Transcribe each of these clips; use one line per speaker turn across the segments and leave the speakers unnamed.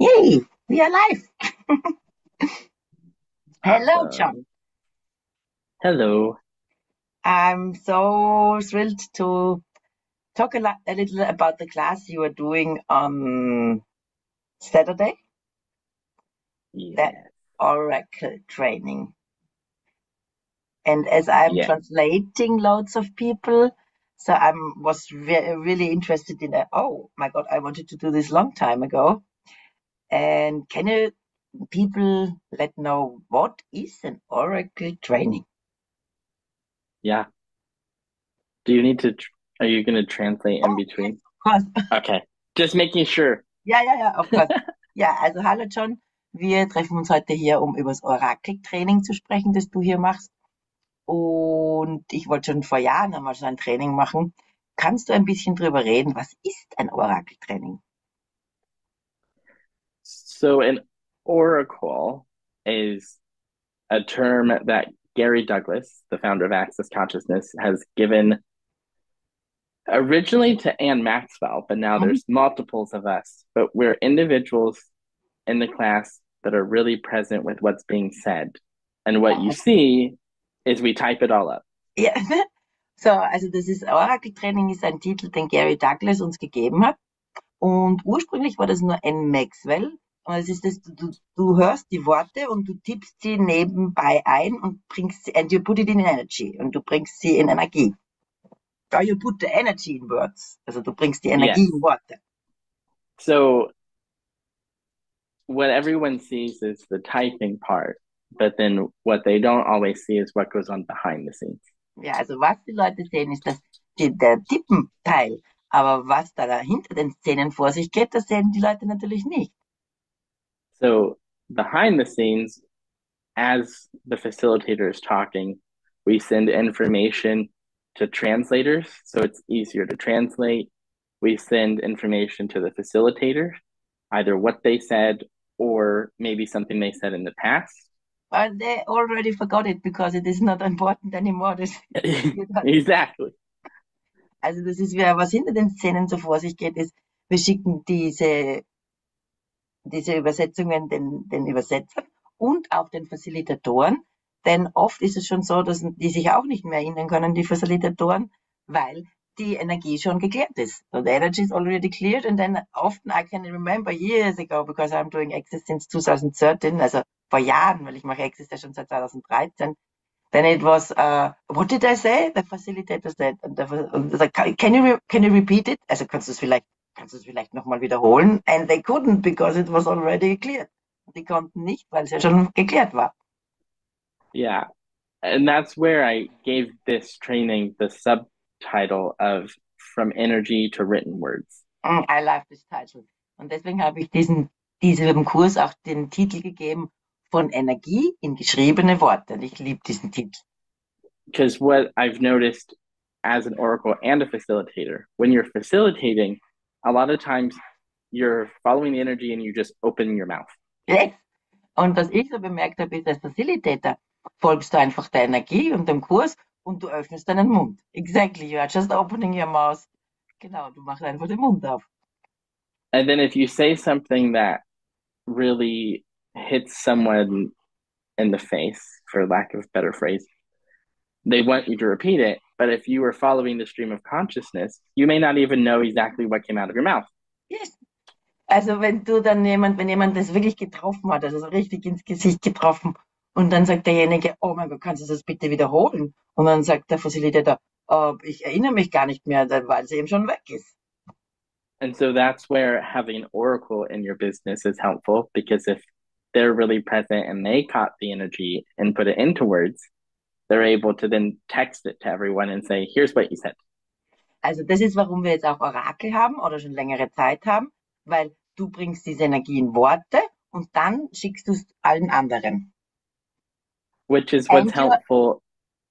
Yay, we are live. Hello, John.
Awesome. Hello.
I'm so thrilled to talk a little about the class you are doing on Saturday, the
Yeah.
Oracle training. And as I'm
Yeah.
translating loads of people, so I was really interested in that. Oh my God, I wanted to do this long time ago. And can you people let know what is an Oracle training?
Yeah. Do you need to, are you going to translate in
Oh, yes,
between?
of course.
Okay. Just making sure.
Ja, of course. Ja, also hallo John. Wir treffen uns heute hier, um über das Orakeltraining zu sprechen, das du hier machst. Und ich wollte schon vor Jahren einmal so ein Training machen. Kannst du ein bisschen drüber reden? Was ist ein Orakeltraining?
So an oracle is a term that Gary Douglas, the founder of Access Consciousness, has given originally to Anne Maxwell, but now
Mhm.
there's multiples of us. But we're individuals in the class that are really present with what's being said. And what you see is we type it all up.
Ja, so, also das ist Orakeltraining ist ein Titel, den Gary Douglas uns gegeben hat. Und ursprünglich war das nur ein Maxwell. Und es ist das, du hörst die Worte und du tippst sie nebenbei ein und bringst sie, and you put it in energy. Und du bringst sie in Energie. Or you put the energy in words. Also du bringst die Energie
Yes.
in Worte.
So what everyone sees is the typing part, but then what they don't always see is what goes on behind the scenes.
Ja, also was die Leute sehen, ist der Tippenteil. Aber was da hinter den Szenen vor sich geht, das sehen die Leute natürlich nicht.
So behind the scenes, as the facilitator is talking, we send information to translators so it's easier to translate. We send information to the facilitator, either what they said or maybe something they said in the past.
But they already forgot it because it is not important anymore. Das passiert halt.
Exactly.
Also das ist wieder, was hinter den Szenen so vor sich geht, ist, wir schicken diese Übersetzungen den Übersetzern und auch den Facilitatoren. Denn oft ist es schon so, dass die sich auch nicht mehr erinnern können, die Facilitatoren, weil die Energie schon geklärt ist. So the energy is already cleared and then often I can remember years ago because I'm doing Access since 2013, also vor Jahren, weil ich mache Access ja schon seit 2013. Then it was, what did I say? The facilitator said, und like, can you repeat it? Also kannst du es vielleicht nochmal wiederholen? And they couldn't because it was already cleared. Die konnten nicht, weil es ja schon geklärt war.
Yeah. And that's where I gave this training the subtitle of From Energy to Written Words.
I love this title. Und deswegen habe ich diesem Kurs auch den Titel gegeben, von Energie in geschriebene Worte. Und ich liebe diesen Titel.
Because what I've noticed as an oracle and a facilitator, when you're facilitating, a lot of times you're following the energy and you just open your mouth.
Yes. Und was ich so bemerkt habe, ist, als Facilitator folgst du einfach der Energie und dem Kurs und du öffnest deinen Mund. Exactly, you are just opening your mouth. Genau, du machst einfach den Mund auf.
And then if you say something that really hits someone in the face, for lack of a better phrase, they want you to repeat it. But if you were following the stream of consciousness, you may not even know exactly what came out of your mouth.
Yes. Also wenn jemand das wirklich getroffen hat, also so richtig ins Gesicht getroffen, und dann sagt derjenige, oh mein Gott, kannst du das bitte wiederholen? Und dann sagt der Facilitator, oh, ich erinnere mich gar nicht mehr, weil es eben schon weg ist.
And so that's where having an oracle in your business is helpful, because if they're really present and they caught the energy and put it into words, they're able to then text it to everyone and say, here's what you said.
Also das ist, warum wir jetzt auch Orakel haben oder schon längere Zeit haben, weil du bringst diese Energie in Worte und dann schickst du es allen anderen.
Which is what's
And you,
helpful.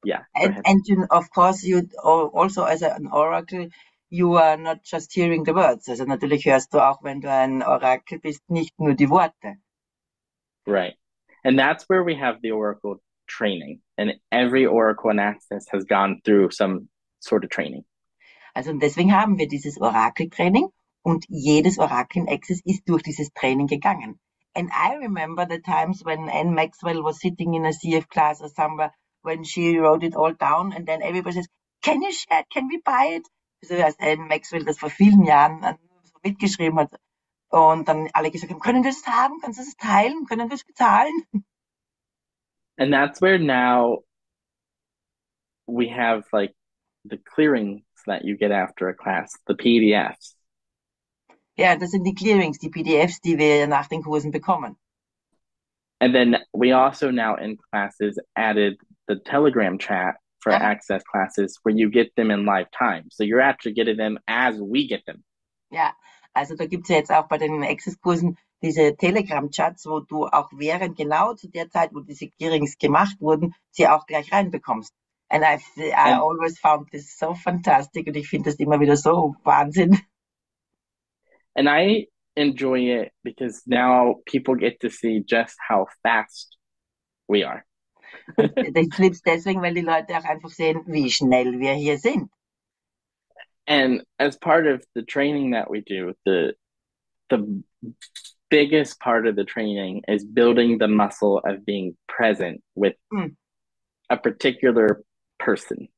Yeah, go ahead.
and you, of course, you also as an Oracle, you are not just hearing the words. Also natürlich hörst du auch, wenn du ein Orakel bist, nicht nur die Worte.
Right. And that's where we have the oracle training. And every oracle in Access has gone through some sort of training.
Also und deswegen haben wir dieses Orakeltraining Und jedes Orakel in Access ist durch dieses Training gegangen. And I remember the times when Anne Maxwell was sitting in a CF class or somewhere when she wrote it all down and then everybody says, can you share it? Can we buy it? So als Anne Maxwell das vor vielen Jahren so mitgeschrieben hat und dann alle gesagt haben, können wir das haben? Kannst du das teilen? Können wir es bezahlen?
And that's where now we have like the clearings that you get after a class, the PDFs.
Ja, das sind die Clearings, die PDFs, die wir nach den Kursen bekommen.
And then we also now in classes added the Telegram chat for access classes where you get them in live time. So you're actually getting them as we get them.
Ja, also da gibt's ja jetzt auch bei den Access-Kursen diese Telegram-Chats, wo du auch während genau zu der Zeit, wo diese Clearings gemacht wurden, sie auch gleich reinbekommst. And I always found this so fantastic und ich finde das immer wieder so Wahnsinn.
And I enjoy it because now people get to see just how fast we are.
Und ich liebe es deswegen, weil die Leute auch einfach sehen, wie schnell wir hier sind.
And as part of the training that we do, the biggest part of the training is building the muscle of being present with a particular person.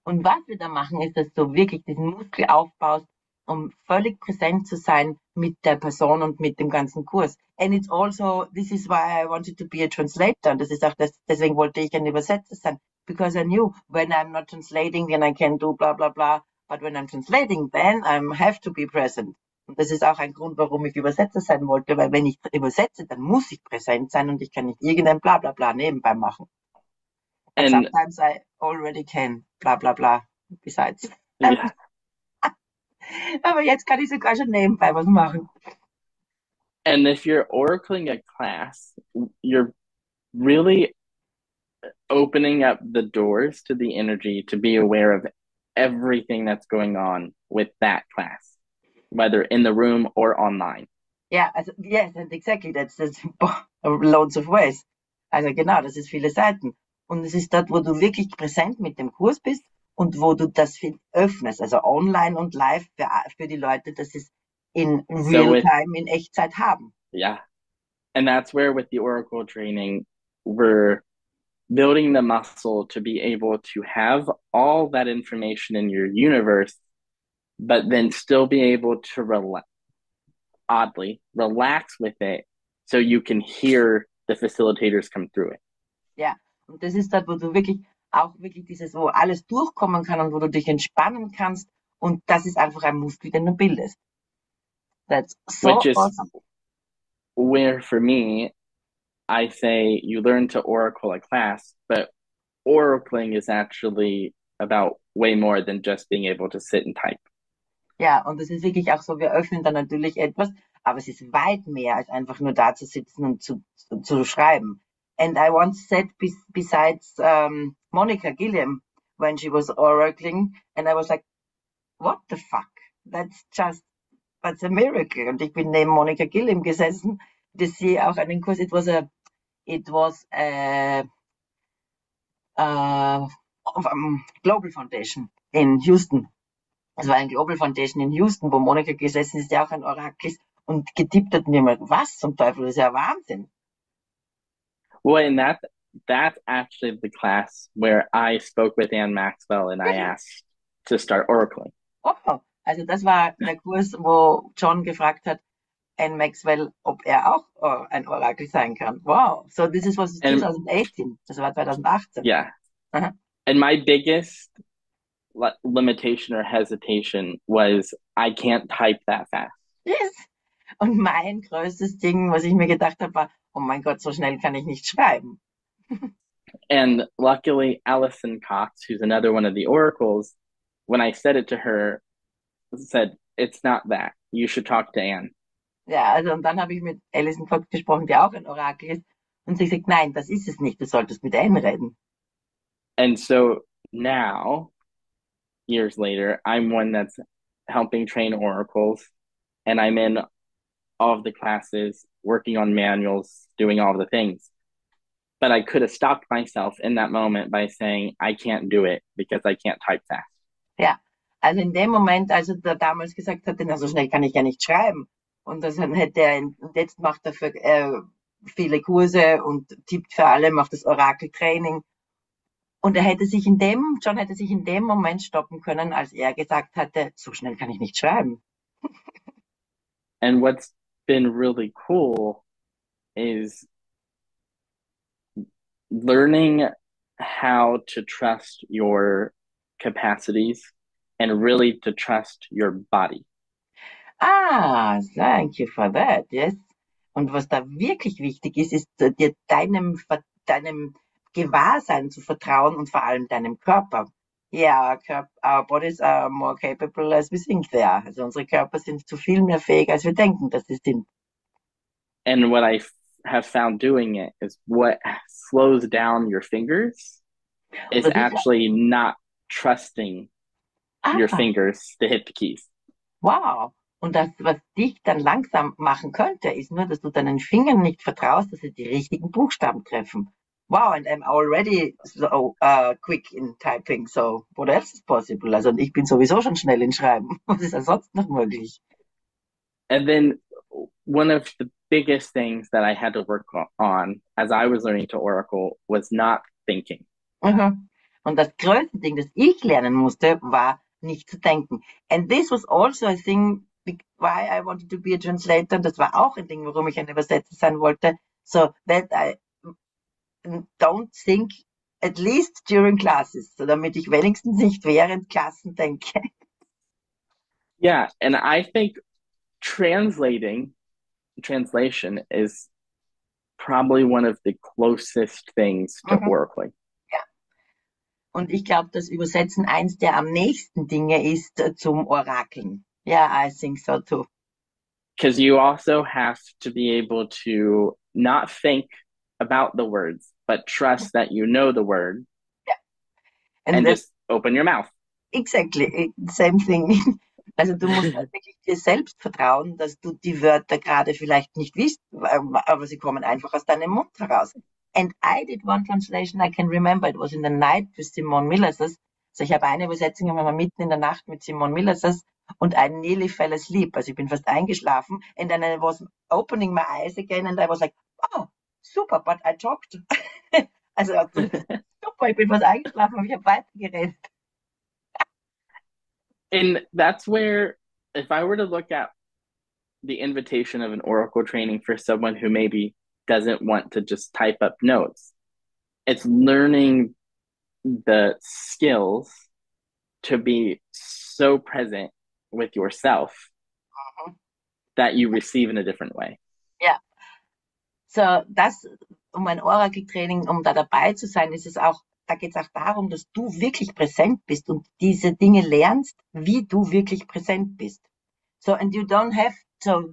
Und was wir da machen, ist, dass du wirklich diesen Muskel aufbaust, um völlig präsent zu sein mit der Person und mit dem ganzen Kurs. And it's also, this is why I wanted to be a translator. Und das ist auch deswegen wollte ich ein Übersetzer sein. Because I knew when I'm not translating, then I can do blah, blah, blah. But when I'm translating, then I have to be present. Und das ist auch ein Grund, warum ich Übersetzer sein wollte, weil wenn ich übersetze, dann muss ich präsent sein und ich kann nicht irgendein bla, bla, bla nebenbei machen. And sometimes I already can bla, bla, bla besides.
Yeah.
Aber jetzt kann ich sogar schon nebenbei was machen.
And if you're oracling a class, you're really opening up the doors to the energy to be aware of everything that's going on with that class, whether in the room or online.
Ja, also, yes, and exactly, that's loads of ways. Also genau, das ist viele Seiten. Und es ist dort, wo du wirklich präsent mit dem Kurs bist und wo du das öffnest, also online und live für die Leute, dass es in real time, in Echtzeit haben.
Yeah. And that's where with the Oracle training, we're building the muscle to be able to have all that information in your universe, but then still be able to relax with it so you can hear the facilitators come through it.
Ja, und das ist dort, wo du wirklich dieses, wo alles durchkommen kann und wo du dich entspannen kannst. Und das ist einfach ein Muskel, den du bildest. That's so
Which is
awesome.
Where for me, I say you learn to oracle a class, but oracling is actually about way more than just being able to sit and type.
Ja, und das ist wirklich auch so, wir öffnen dann natürlich etwas, aber es ist weit mehr als einfach nur da zu sitzen und zu schreiben. And I once said besides Monica Gilliam, when she was oracling, and I was like, what the fuck? That's a miracle. Und ich bin neben Monica Gilliam gesessen, dass sie auch einen Kurs, it was Global Foundation in Houston. Es war ein Global Foundation in Houston, wo Monika gesessen ist, der auch ein Orakel ist und getippt hat und jemand, was zum Teufel, das ist ja Wahnsinn.
Well, and that's actually the class where I spoke with Anne Maxwell and I asked to start oracling.
Oh, also das war der Kurs, wo John gefragt hat, Anne Maxwell, ob er auch ein Orakel sein kann. Wow, so this was 2018, das war 2018.
Yeah. Uh-huh. And my biggest limitation or hesitation was I can't type that fast.
Yes. Und mein größtes Ding, was ich mir gedacht habe, war, oh mein Gott, so schnell kann ich nicht schreiben.
And luckily, Alison Cox, who's another one of the oracles, when I said it to her, said, it's not that. You should talk to Anne.
Ja, also und dann habe ich mit Alison Cox gesprochen, die auch ein Orakel ist. Und sie sagt, nein, das ist es nicht. Du solltest mit Anne reden.
And so now, years later, I'm one that's helping train oracles, and I'm in all of the classes, working on manuals, doing all the things. But I could have stopped myself in that moment by saying, I can't do it because I can't type fast.
Ja, Also in dem Moment, als er da damals gesagt hat, na, so schnell kann ich ja nicht schreiben. Und dann hätte er, und jetzt macht er für viele Kurse und tippt für alle, macht das Orakeltraining. Und er hätte sich John hätte sich in dem Moment stoppen können, als er gesagt hatte, so schnell kann ich nicht schreiben.
And what's been really cool is learning how to trust your capacities and really to trust your body.
Ah, thank you for that, yes. Und was da wirklich wichtig ist, ist dir deinem Gewahrsein zu vertrauen und vor allem deinem Körper. Ja, our bodies are more capable as we think they are. Also unsere Körper sind zu viel mehr fähig, als wir denken, dass sie sind.
And what I have found doing it is what slows down your fingers
Und
is
das ist,
actually not trusting your
ah,
fingers to hit the keys.
wow. Und das, was dich dann langsam machen könnte, ist nur, dass du deinen Fingern nicht vertraust, dass sie die richtigen Buchstaben treffen. Wow, and I'm already so quick in typing, so what else is possible? Also und ich bin sowieso schon schnell in Schreiben. Was ist ansonsten noch möglich?
And then one of the biggest things that I had to work on as I was learning to Oracle was not thinking.
Mhm. Und das größte Ding, das ich lernen musste, war nicht zu denken. And this was also a thing why I wanted to be a translator. Das war auch ein Ding, warum ich ein Übersetzer sein wollte. So that I don't think at least during classes, so damit ich wenigstens nicht während Klassen denke.
Yeah, and I think translation is probably one of the closest things to
Mhm.
Oracle.
Ja. Und ich glaube, dass Übersetzen eins der am nächsten Dinge ist zum Orakeln. Yeah, I think so too.
Because you also have to be able to not think about the words, but trust that you know the word
Ja. And
and
that's
just open your mouth.
exactly same thing. Also du musst halt wirklich dir selbst vertrauen, dass du die Wörter gerade vielleicht nicht weißt, aber sie kommen einfach aus deinem Mund heraus. And I did one translation, I can remember, it was in the night with Simone Millers. So ich habe eine Übersetzung gemacht mitten in der Nacht mit Simone Millers und I nearly fell asleep. Also ich bin fast eingeschlafen and then I was opening my eyes again and I was like, oh, super, but I talked. Also super, ich bin fast eingeschlafen, aber ich habe weitergeredet.
And that's where, if I were to look at the invitation of an Oracle training for someone who maybe doesn't want to just type up notes, it's learning the skills to be so present with yourself that you receive in a different way.
Ja, so das, um ein Orakeltraining, um da dabei zu sein, ist es auch, da geht es auch darum, dass du wirklich präsent bist und diese Dinge lernst, wie du wirklich präsent bist. So, and you don't have to,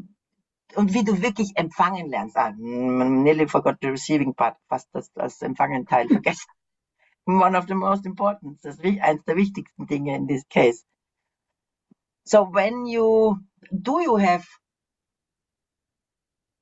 und wie du wirklich empfangen lernst. Nearly forgot the receiving part, fast das Empfangen Teil vergessen. One of the most important, das ist eins der wichtigsten Dinge in this case. So do you have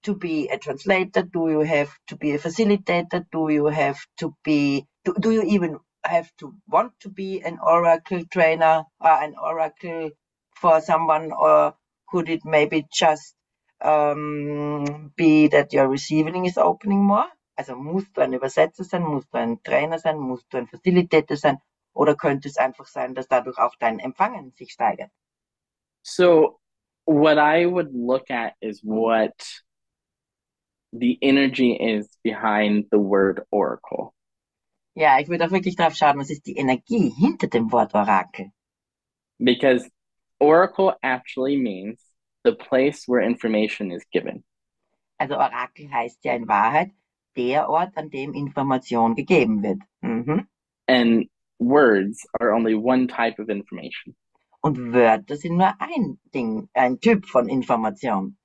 to be a translator? Do you have to be a facilitator? Do you have to be, do you even have to want to be an Oracle trainer or an Oracle for someone, or could it maybe just be that your receiving is opening more? Also musst du ein Übersetzer sein, musst du ein Trainer sein, musst du ein Facilitator sein, oder könnte es einfach sein, dass dadurch auch dein Empfangen sich steigert?
So, what I would look at is what the energy is behind the word Oracle.
Ja, ich würde auch wirklich drauf schauen, was ist die Energie hinter dem Wort Orakel?
Because Oracle actually means the place where information is given.
Also Orakel heißt ja in Wahrheit der Ort, an dem Information gegeben wird. Mhm.
And words are only one type of information.
Und Wörter sind nur ein Ding, ein Typ von Information.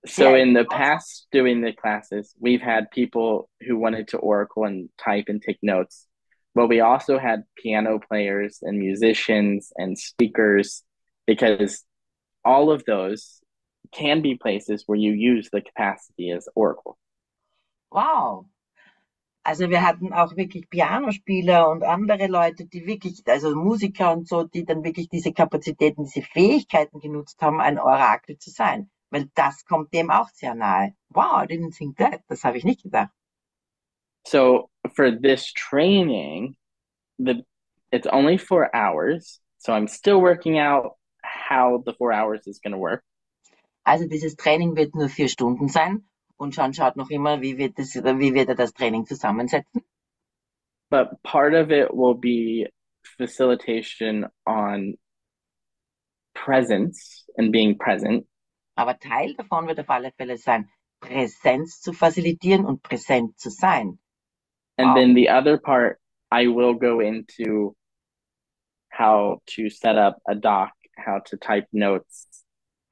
So
Sehr
in the
interessant.
past, doing the classes, we've had people who wanted to Oracle and type and take notes. But we also had piano players and musicians and speakers, because all of those can be places where you use the capacity as Oracle.
Wow. Also wir hatten auch wirklich Pianospieler und andere Leute, die wirklich, also Musiker und so, die dann wirklich diese Kapazitäten, diese Fähigkeiten genutzt haben, ein Orakel zu sein. Weil das kommt dem auch sehr nahe. Wow, I didn't think that. Das habe ich nicht gedacht.
So for this training, the it's only 4 hours. So I'm still working out how the 4 hours is going to work.
Also dieses Training wird nur 4 Stunden sein und Sean schaut noch immer, wie wird er das Training zusammensetzen.
But part of it will be facilitation on presence and being present.
Aber Teil davon wird auf alle Fälle sein, Präsenz zu facilitieren und präsent zu sein.
And
Wow.
then the other part, I will go into how to set up a doc, how to type notes,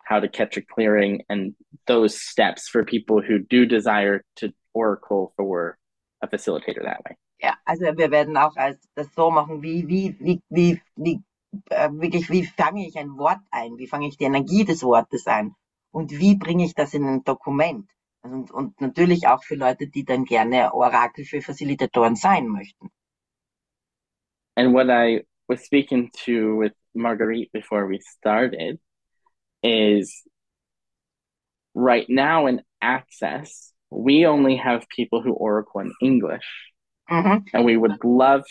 how to catch a clearing, and those steps for people who do desire to oracle for a facilitator that way.
Ja, also wir werden auch das so machen, wirklich, wie fange ich ein Wort ein? Wie fange ich die Energie des Wortes ein? Und wie bringe ich das in ein Dokument? Und natürlich auch für Leute, die dann gerne Orakel für Facilitatoren sein möchten.
And what I was speaking to with Marguerite before we started is right now in Access, we only have people who oracle in English.
Mhm.
And we would love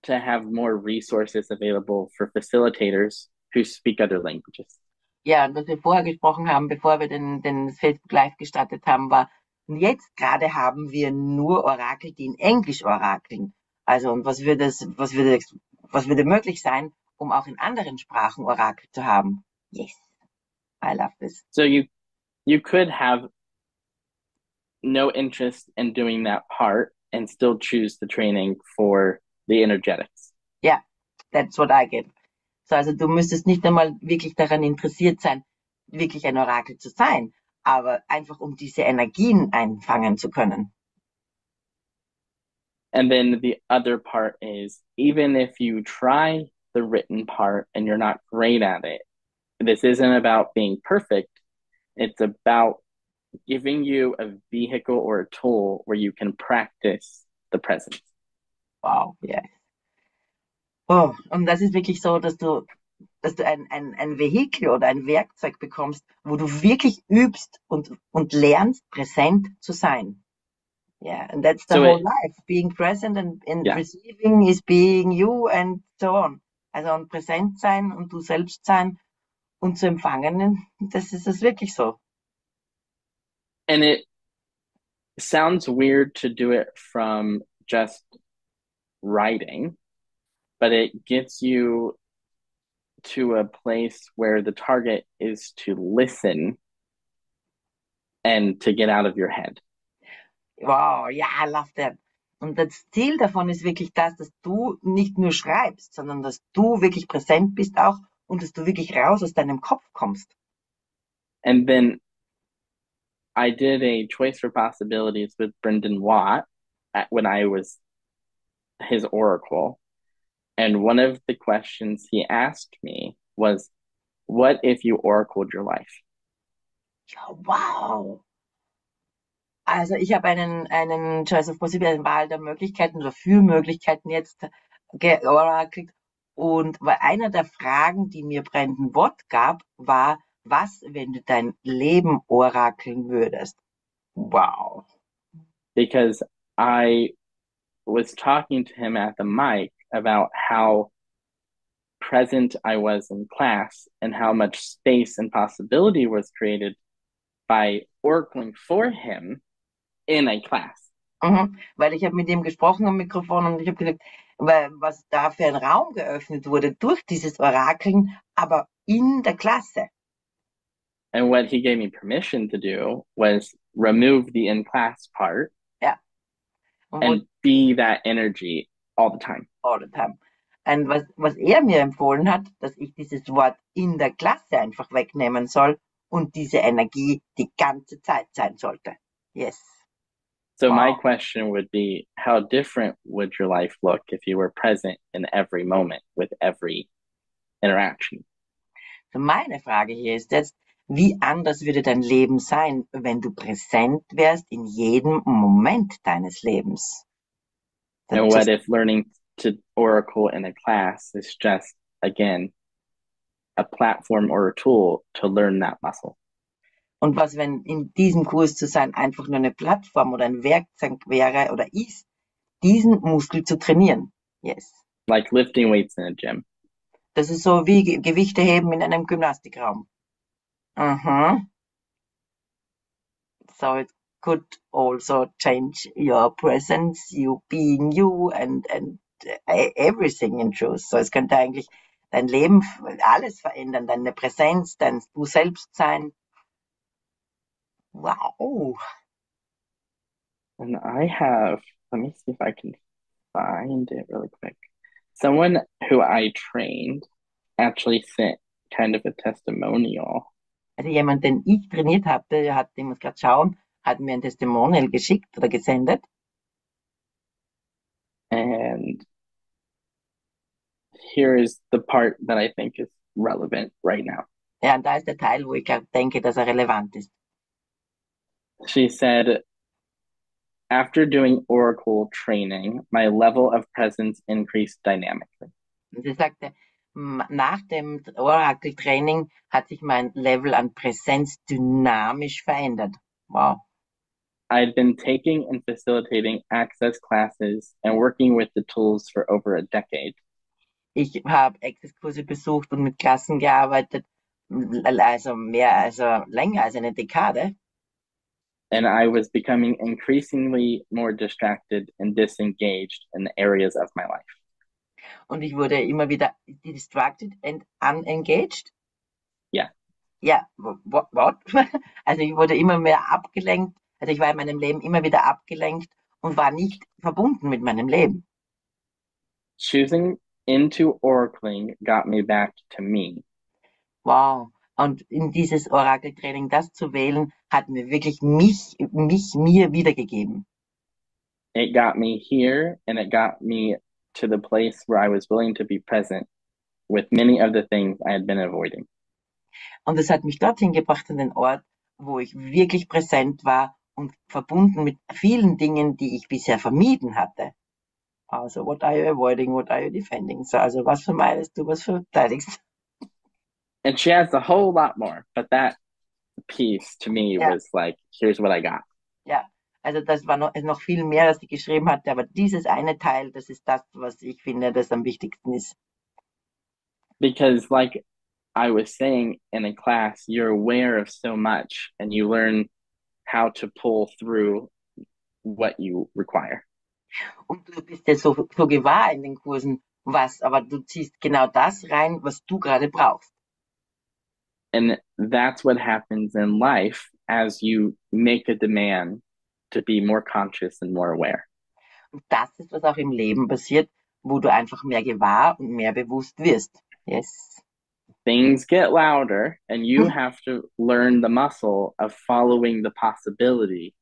to have more resources available for facilitators who speak other languages.
Ja, und was wir vorher gesprochen haben, bevor wir den Facebook Live gestartet haben, war, und jetzt gerade haben wir nur Orakel, die in Englisch orakeln. Also, und was würde möglich sein, um auch in anderen Sprachen Orakel zu haben? Yes, I love this.
So you could have no interest in doing that part and still choose the training for the energetics.
Yeah, that's what I get. So, also du müsstest nicht einmal wirklich daran interessiert sein, wirklich ein Orakel zu sein, aber einfach um diese Energien einfangen zu können.
And then the other part is, even if you try the written part and you're not great at it, this isn't about being perfect. It's about giving you a vehicle or a tool where you can practice the presence.
Wow, yes. Oh, und das ist wirklich so, dass du ein Vehikel oder ein Werkzeug bekommst, wo du wirklich übst und lernst, präsent zu sein. Yeah, and that's the
So
whole life. Being present and
Yeah.
receiving is being you and so on. Also und präsent sein und du selbst sein und zu empfangen, das ist es wirklich so.
And it sounds weird to do it from just writing, but it gets you to a place where the target is to listen and to get out of your head.
Wow, yeah, I love that. Und das Ziel davon ist wirklich das, dass du nicht nur schreibst, sondern dass du wirklich präsent bist auch und dass du wirklich raus aus deinem Kopf kommst.
And then I did a choice for possibilities with Brendan Watt when I was his oracle. And one of the questions he asked me was, what if you oracled your life?
Ja, wow. Also ich habe einen Choice of Possibility, eine Wahl der Möglichkeiten oder für Möglichkeiten jetzt georakelt. Und einer der Fragen, die mir Brendan Watt gab, war, was, wenn du dein Leben orakeln würdest? Wow.
Because I was talking to him at the mic about how present I was in class and how much space and possibility was created by oracling for him in a class.
Mhm. Weil ich habe mit ihm gesprochen am Mikrofon und ich habe gesagt, was da für ein Raum geöffnet wurde durch dieses Orakeln, aber in der Klasse.
And what he gave me permission to do was remove the in-class part and be that energy all the time.
All the time. Und was er mir empfohlen hat, dass ich dieses Wort in der Klasse einfach wegnehmen soll und diese Energie die ganze Zeit sein sollte. Yes.
So my question would be, how different would your life look if you were present in every moment with every interaction?
So meine Frage hier ist jetzt, wie anders würde dein Leben sein, wenn du präsent wärst in jedem Moment deines Lebens?
And what if learning to Oracle in a class is just, again, a platform or a tool to learn that muscle?
Und was, wenn in diesem Kurs zu sein einfach nur eine Plattform oder ein Werkzeug wäre oder ist, diesen Muskel zu trainieren? Yes.
Like lifting weights in a gym.
Das ist so wie Gewichte heben in einem Gymnastikraum. So it could also change your presence, you being you and everything in truth. So es könnte eigentlich dein Leben, alles verändern, deine Präsenz, dein Du selbst sein. Wow.
And let me see if I can find it really quick. Someone who I trained actually sent kind of a testimonial.
Also jemand, den ich trainiert hatte, ich muss gerade schauen, hat mir ein Testimonial geschickt oder gesendet.
And here is the part that I think is relevant right now.
Ja, und da ist der Teil, wo ich denke, dass relevant ist.
She said, after doing Oracle training, my level of presence increased dynamically.
Und sie sagte, nach dem Orakel-Training hat sich mein Level an Präsenz dynamisch verändert. Wow.
I'd been taking and facilitating access classes and working with the tools for over a decade.
Ich habe Access-Kurse besucht und mit Klassen gearbeitet, also länger als eine Dekade.
And I was becoming increasingly more distracted and disengaged in the areas of my life.
Und ich wurde immer wieder distracted and unengaged.
Yeah.
Ja, what? Also ich wurde immer mehr abgelenkt. Also ich war in meinem Leben immer wieder abgelenkt und war nicht verbunden mit meinem Leben.
Choosing into Oracling got me back to me.
Wow. Und in dieses Orakeltraining, das zu wählen, hat mir wirklich mir wiedergegeben.
It got me here and it got me to the place where I was willing to be present with many of the things I had been avoiding.
Und es hat mich dorthin gebracht, an den Ort, wo ich wirklich präsent war und verbunden mit vielen Dingen, die ich bisher vermieden hatte. Also, what are you avoiding, what are you defending? So, also, was vermeidest du, was verteidigst?
And she has a whole lot more, but that piece to me was like, here's what I got.
Ja, also das war noch viel mehr, das sie geschrieben hatte, aber dieses eine Teil, das ist das, was ich finde, das am wichtigsten ist.
Because like I was saying in a class, you're aware of so much and you learn how to pull through what you require.
Und du bist ja so gewahr in den Kursen, aber du ziehst genau das rein, was du gerade brauchst.
And that's what happens in life as you make a demand to be more conscious and more aware.
Und das ist, was auch im Leben passiert, wo du einfach mehr gewahr und mehr bewusst wirst. Yes.
Things get louder and you have to learn the muscle of following the possibility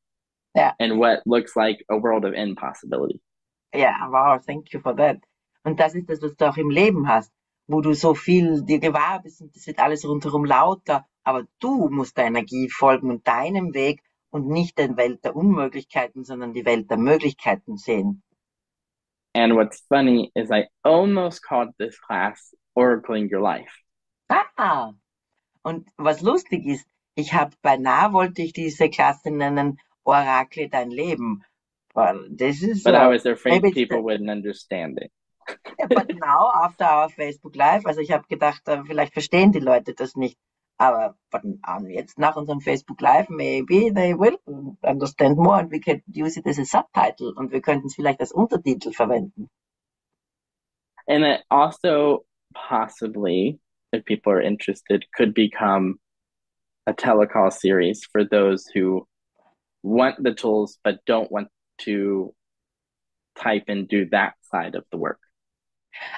and what looks like a world of impossibility.
Ja, wow, thank you for that. Und das ist das, was du auch im Leben hast, wo du so viel dir gewahr bist und es wird alles rundherum lauter, aber du musst der Energie folgen und deinem Weg und nicht der Welt der Unmöglichkeiten, sondern die Welt der Möglichkeiten sehen.
And what's funny is I almost called this class Oracling Your Life.
Ah, und was lustig ist, beinahe wollte ich diese Klasse nennen, Orakel dein Leben.
But I was afraid people wouldn't understand it.
But now, after our Facebook Live, also ich habe gedacht, vielleicht verstehen die Leute das nicht. Aber jetzt nach unserem Facebook Live, maybe they will understand more and we can use it as a subtitle und wir könnten es vielleicht als Untertitel verwenden.
And it also possibly, if people are interested, could become a telecall series for those who want the tools but don't want to type and do that side of the work.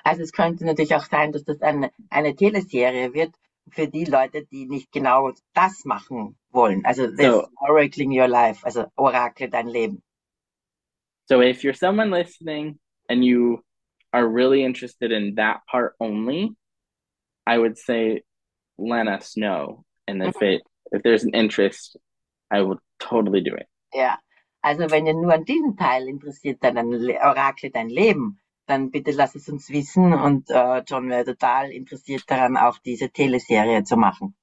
Also es könnte natürlich auch sein, dass das eine Teleserie wird für die Leute, die nicht genau das machen wollen. Also this Oracling Your Life, also Orakel dein Leben.
So if you're someone listening and you are really interested in that part only, I would say let us know. And if there's an interest, I will totally do it.
Ja, Also wenn ihr nur an diesem Teil interessiert, dann Orakel dein Leben, dann bitte lass es uns wissen und John wäre total interessiert daran, auch diese Teleserie zu machen.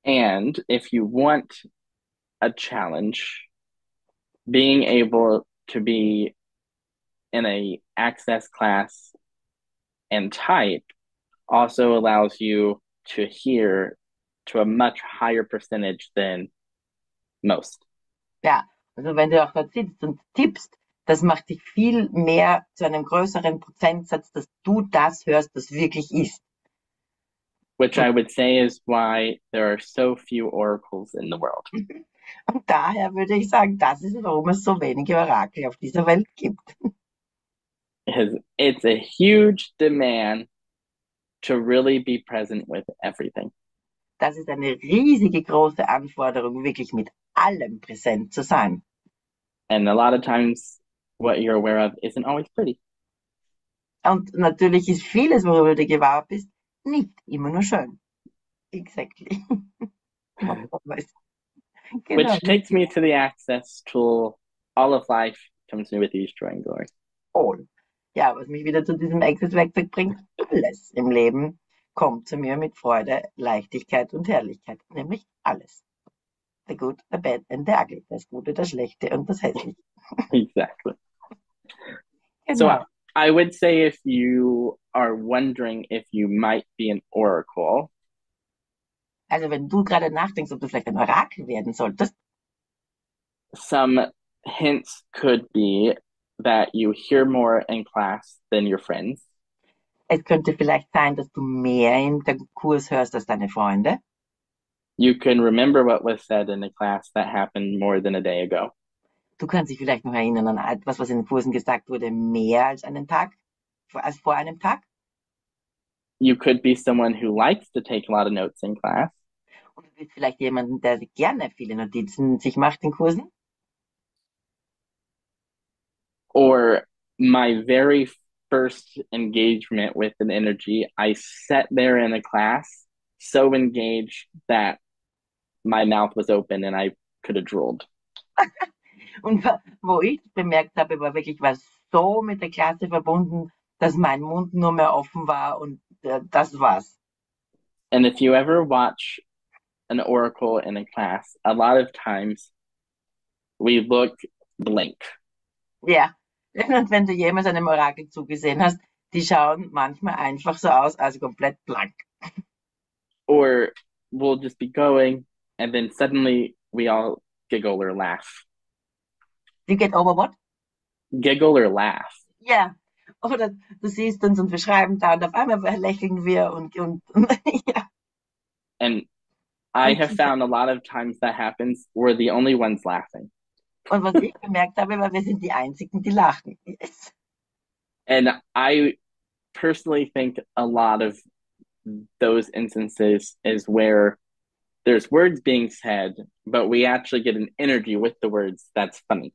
And if you want a challenge, being able to be in a access class and type also allows you to hear to a much higher percentage than most.
Ja, also wenn du auch dort sitzt und tippst, das macht dich viel mehr zu einem größeren Prozentsatz, dass du das hörst, was wirklich ist.
Which I would say is why there are so few oracles in the world.
Und daher würde ich sagen, das ist, warum es so wenige Orakel auf dieser Welt gibt.
Because it's a huge demand to really be present with everything.
Das ist eine riesige große Anforderung, wirklich mit allem präsent zu sein.
And a lot of times what you're aware of isn't always pretty.
Und natürlich ist vieles, worüber du gewahr bist, nicht immer nur schön. Exactly. Genau.
Which takes me to the access tool. All of life comes new with ease, joy, and glory.
All. Ja, was mich wieder zu diesem Access-Werkzeug bringt, alles im Leben kommt zu mir mit Freude, Leichtigkeit und Herrlichkeit. Nämlich alles. The good, the bad and the ugly. Das Gute, das Schlechte und das Hässliche.
Exactly.
Genau.
So I would say if you are wondering if you might be an oracle,
Also wenn du gerade nachdenkst, ob du vielleicht ein Orakel werden solltest,
some hints could be that you hear more in class than your friends.
es könnte vielleicht sein, dass du mehr in dem Kurs hörst als deine Freunde.
You can remember what was said in the class that happened more than a day ago.
Du kannst dich vielleicht noch erinnern an etwas, was in den Kursen gesagt wurde, mehr als als vor einem Tag.
You could be someone who likes to take a lot of notes in class.
Und du bist vielleicht jemanden, der gerne viele Notizen sich macht in Kursen.
Or my very first engagement with an energy, I sat there in a class so engaged that my mouth was open and I could have drooled.
Und wo ich bemerkt habe, war wirklich was so mit der Klasse verbunden, dass mein Mund nur mehr offen war und das war's.
And if you ever watch an oracle in a class, a lot of times we look blank.
Ja, und wenn du jemals einem Orakel zugesehen hast, die schauen manchmal einfach so aus, also komplett blank.
Or we'll just be going and then suddenly we all giggle or laugh.
You get over what?
Giggle or laugh.
Ja, oder du siehst uns und wir schreiben da und auf einmal lächeln wir und ja.
And I have found a lot of times that happens, we're the only ones laughing.
Und was ich bemerkt habe, war, wir sind die Einzigen, die lachen. Yes.
And I personally think a lot of those instances is where there's words being said, but we actually get an energy with the words that's funny.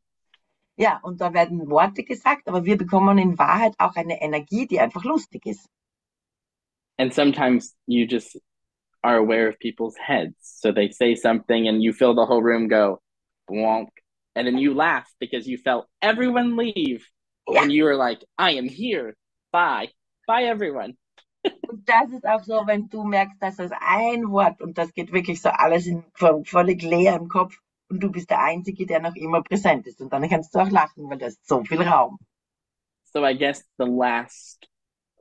Ja, und da werden Worte gesagt, aber wir bekommen in Wahrheit auch eine Energie, die einfach lustig ist.
And sometimes you just are aware of people's heads. So they say something and you feel the whole room go wonk. And then you laugh because you felt everyone leave.
Ja.
And you were like, I am here. Bye. Bye, everyone.
Und das ist auch so, wenn du merkst, dass das ein Wort und das geht wirklich so alles völlig leer im Kopf und du bist der Einzige, der noch immer präsent ist. Und dann kannst du auch lachen, weil da ist so viel Raum.
So I guess the last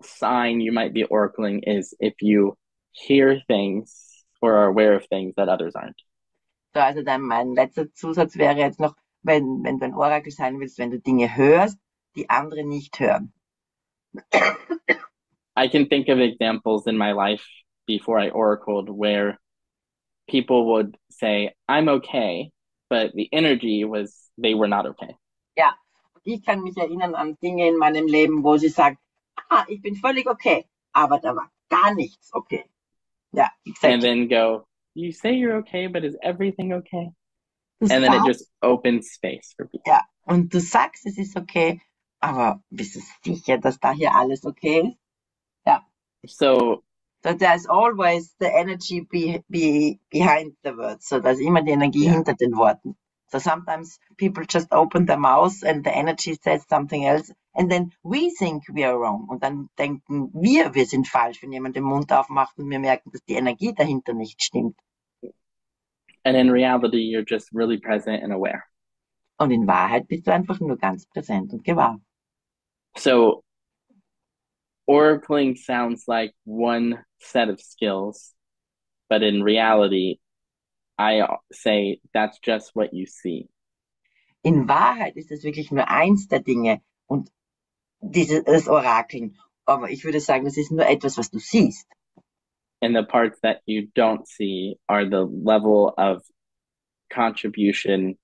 sign you might be oracling is if you hear things or are aware of things that others aren't.
So, also dann mein letzter Zusatz wäre jetzt noch, wenn du ein Orakel sein willst, wenn du Dinge hörst, die andere nicht hören.
I can think of examples in my life before I oracled where people would say, I'm okay, but the energy was they were not okay.
Ja, ich kann mich erinnern an Dinge in meinem Leben, wo sie sagen, ich bin völlig okay, aber da war gar nichts okay. Ja, exactly.
And then go, you say you're okay, but is everything okay? And then it just opens space for people.
Ja, und du sagst, es ist okay, aber bist du sicher, dass da hier alles okay ist? Ja.
So
there's always the energy behind the words. So, da ist immer die Energie hinter den Worten. So sometimes people just open their mouth and the energy says something else and then we think we are wrong. Und dann denken wir sind falsch, wenn jemand den Mund aufmacht und wir merken, dass die Energie dahinter nicht stimmt.
And in reality, you're just really present and aware.
Und in Wahrheit bist du einfach nur ganz präsent und gewahr.
So Oracling sounds like one set of skills, but in reality, I say that's just what you see.
In Wahrheit ist es wirklich nur eins der Dinge und das Orakeln. Aber ich würde sagen, das ist nur etwas, was du siehst.
And the parts that you don't see are the level of contribution,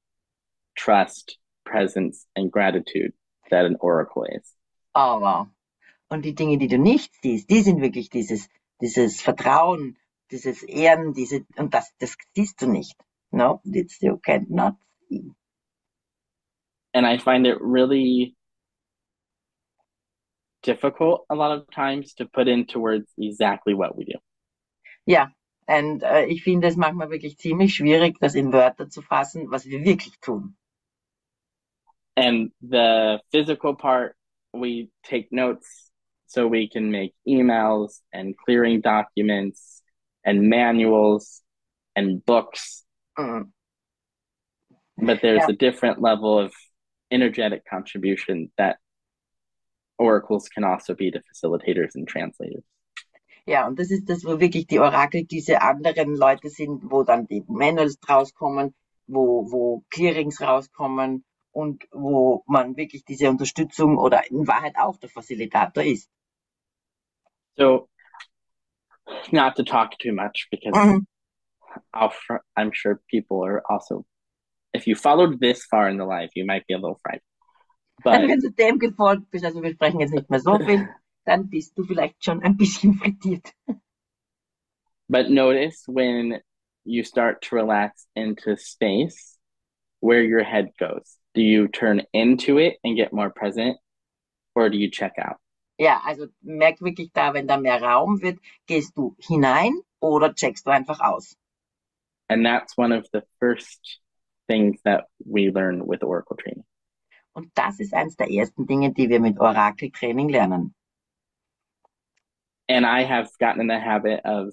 trust, presence, and gratitude that an oracle is.
Oh, wow. Und die Dinge, die du nicht siehst, die sind wirklich dieses Vertrauen, dieses Ehren, und das siehst du nicht. No, this you cannot see.
And I find it really difficult a lot of times to put into words exactly what we do.
Ja, und ich finde es manchmal wirklich ziemlich schwierig, das in Wörter zu fassen, was wir wirklich tun.
And the physical part, we take notes so we can make emails and clearing documents and manuals and books.
Mhm.
But there's a different level of energetic contribution that oracles can also be to facilitators and translators.
Ja, und das ist das, wo wirklich die Orakel diese anderen Leute sind, wo dann die Manuals rauskommen, wo Clearings rauskommen und wo man wirklich diese Unterstützung oder in Wahrheit auch der Facilitator ist.
So, not to talk too much because I'm sure people are also, if you followed this far in the life, you might be a little frightened.
But, wenn du dem gefolgt bist, also wir sprechen jetzt nicht mehr so viel, dann bist du vielleicht schon ein bisschen frittiert.
But notice when you start to relax into space, where your head goes. Do you turn into it and get more present, or do you check out?
Ja, also merk wirklich da, wenn da mehr Raum wird, gehst du hinein oder checkst du einfach aus.
And that's one of the first things that we learn with Oracle training.
Und das ist eins der ersten Dinge, die wir mit Orakeltraining lernen.
And I have gotten in the habit of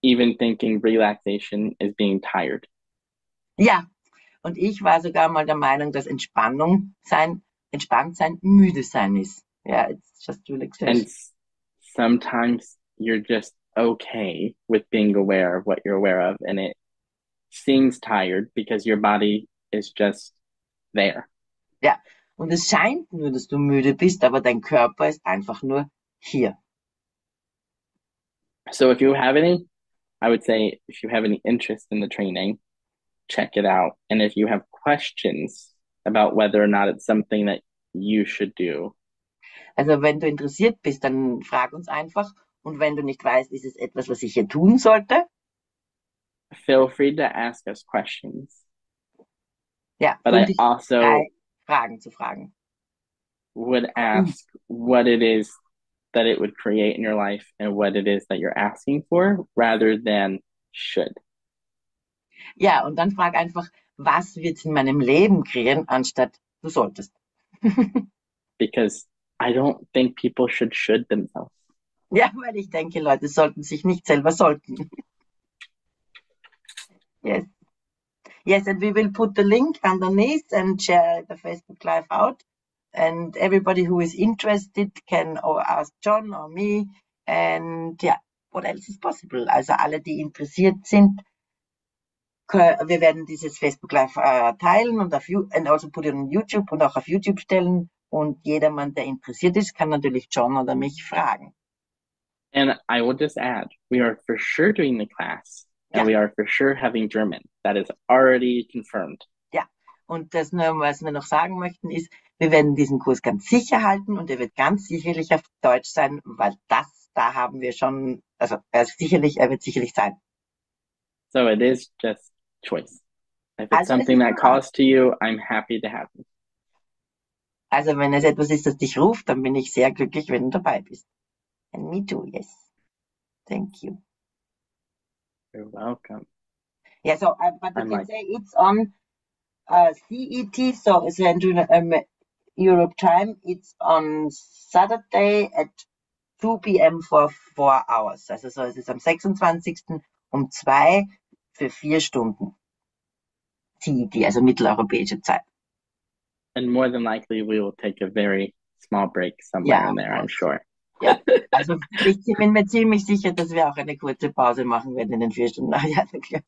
even thinking relaxation is being tired.
Ja, und ich war sogar mal der Meinung, dass entspannt sein, müde sein ist. Ja, it's just relaxation.
And sometimes you're just okay with being aware of what you're aware of, and it seems tired because your body is just there.
Ja, und es scheint nur, dass du müde bist, aber dein Körper ist einfach nur hier.
So if you have any, I would say if you have any interest in the training, check it out. And if you have questions about whether or not it's something that you should do.
Also wenn du interessiert bist, dann frag uns einfach. Und wenn du nicht weißt, ist es etwas, was ich hier tun sollte?
Feel free to ask us questions.
Ja,
but I also
Fragen zu fragen.
Would ask what it is that it would create in your life and what it is that you're asking for rather than should.
Ja, und dann frag einfach, was wird's in meinem Leben kreieren, anstatt du solltest.
Because I don't think people should themselves.
Ja, weil ich denke, Leute sollten sich nicht selber sollten. Yes. Yes, and we will put the link underneath and share the Facebook Live out. And everybody who is interested can ask John or me. And yeah, what else is possible? Also alle, die interessiert sind, wir werden dieses Facebook Live teilen und and also put it on YouTube und auch auf YouTube stellen. Und jedermann, der interessiert ist, kann natürlich John oder mich fragen.
And I will just add, we are for sure doing the class. And we are for sure having German. That is already confirmed. Ja, und das nur, was wir noch sagen möchten, ist, wir werden diesen Kurs ganz sicher halten und er wird ganz sicherlich auf Deutsch sein, weil da haben wir schon, also er wird sicherlich sein. So it is just choice. If it's something that calls to you, I'm happy to have you. Also wenn es etwas ist, das dich ruft, dann bin ich sehr glücklich, wenn du dabei bist. And me too, yes. Thank you. You're welcome. Yeah, so but you can say it's on
CET, so Central Europe time, it's on Saturday at 2 p.m. for 4 hours. Also so, es ist am 26. um 2 für 4 Stunden. CET, also mitteleuropäische Zeit.
And more than likely, we will take a very small break somewhere in there, I'm sure.
Ja, also ich bin mir ziemlich sicher, dass wir auch eine kurze Pause machen werden in den 4 Stunden. Ja,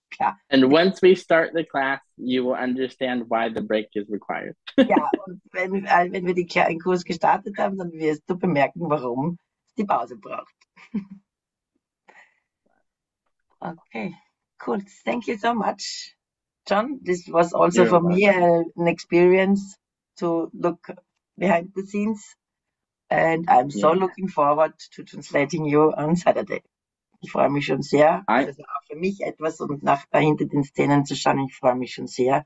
klar.
And once we start the class, you will understand why the break is required.
Ja, und wenn wir den Kurs gestartet haben, dann wirst du bemerken, warum es die Pause braucht. Okay, cool. Thank you so much, John. This was also for me an experience to look behind the scenes. And I'm so looking forward to translating you on Saturday. Ich freue mich schon sehr. Das ist auch für mich etwas, und nach dahinter den Szenen zu schauen. Ich freue mich schon sehr,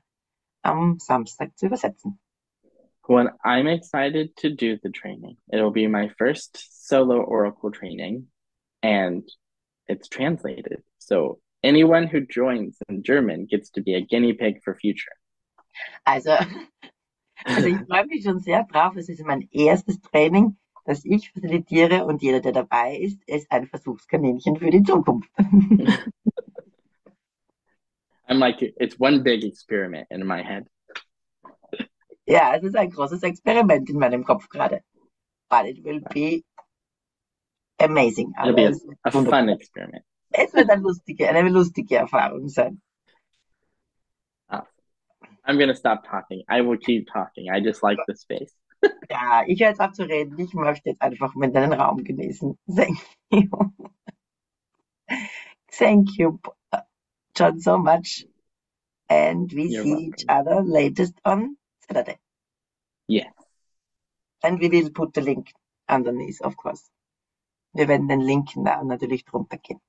am Samstag zu übersetzen.
Well, I'm excited to do the training. It'll be my first solo Oracle training, and it's translated. So anyone who joins in German gets to be a guinea pig for future.
Also ich freue mich schon sehr drauf. Es ist mein erstes Training, das ich facilitiere, und jeder, der dabei ist ein Versuchskaninchen für die Zukunft.
I'm like, it's one big experiment in my head.
Ja, es ist ein großes Experiment in meinem Kopf gerade. But it will be amazing.
It'll be a fun experiment.
Es wird eine lustige Erfahrung sein.
I'm going to stop talking. I will keep talking. I just like the space.
Ja, ich höre jetzt auf zu reden. Ich möchte jetzt einfach mit deinen Raum genießen. Thank you. Thank you, John, so much. And we see each other latest on Saturday.
Yeah.
And we will put the link underneath, of course. Wir werden den Link natürlich drunter geben.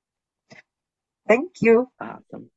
Thank you.
Awesome.